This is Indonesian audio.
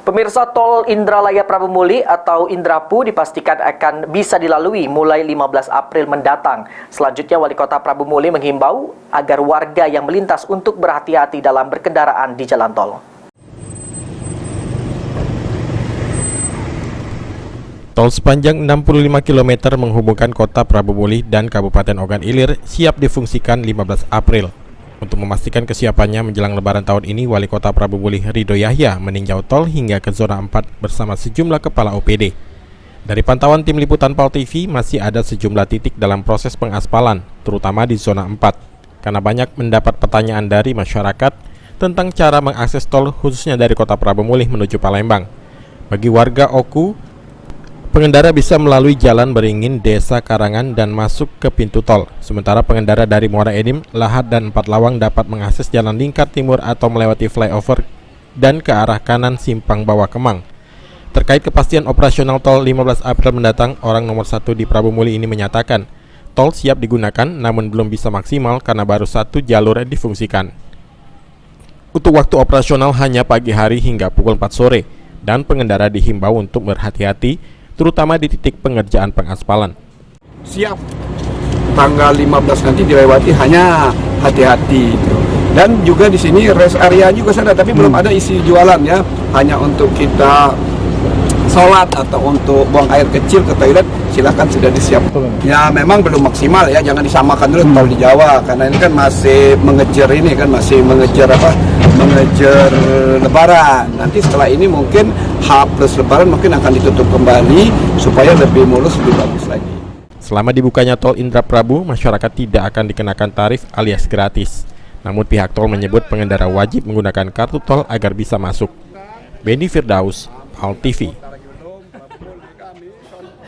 Pemirsa, tol Indralaya Prabu Muli atau Indrapu dipastikan akan bisa dilalui mulai 15 April mendatang. Selanjutnya, Wali Kota Prabu Muli menghimbau agar warga yang melintas untuk berhati-hati dalam berkendaraan di jalan tol. Tol sepanjang 65 km menghubungkan kota Prabu Muli dan Kabupaten Ogan Ilir siap difungsikan 15 April. Untuk memastikan kesiapannya menjelang Lebaran tahun ini, Wali Kota Prabu Muli Ridho Yahya meninjau tol hingga ke zona 4 bersama sejumlah kepala OPD. Dari pantauan tim liputan PAL TV, masih ada sejumlah titik dalam proses pengaspalan, terutama di zona 4, karena banyak mendapat pertanyaan dari masyarakat tentang cara mengakses tol khususnya dari kota Prabu Muli menuju Palembang. Bagi warga Oku, pengendara bisa melalui Jalan Beringin, Desa Karangan, dan masuk ke pintu tol. Sementara pengendara dari Muara Enim, Lahat, dan Empat Lawang dapat mengakses Jalan Lingkar Timur atau melewati flyover dan ke arah kanan Simpang Bawah Kemang. Terkait kepastian operasional tol 15 April mendatang, orang nomor 1 di Prabu Muli ini menyatakan, tol siap digunakan namun belum bisa maksimal karena baru satu jalur difungsikan. Untuk waktu operasional hanya pagi hari hingga pukul 4 sore, dan pengendara dihimbau untuk berhati-hati terutama di titik pengerjaan pengaspalan. Siap tanggal 15 nanti dilewati, hanya hati-hati. Dan juga di sini rest area juga ada, tapi belum ada isi jualan ya. Hanya untuk kita sholat atau untuk buang air kecil ke toilet, silahkan sudah disiapkan. Ya memang belum maksimal ya, jangan disamakan dulu tol di Jawa, karena ini kan masih mengejar mengejar Lebaran. Nanti setelah ini mungkin H plus Lebaran mungkin akan ditutup kembali supaya lebih mulus, lebih bagus lagi. Selama dibukanya tol Indraprabu, masyarakat tidak akan dikenakan tarif alias gratis. Namun pihak tol menyebut pengendara wajib menggunakan kartu tol agar bisa masuk. Benny Firdaus, PAL TV.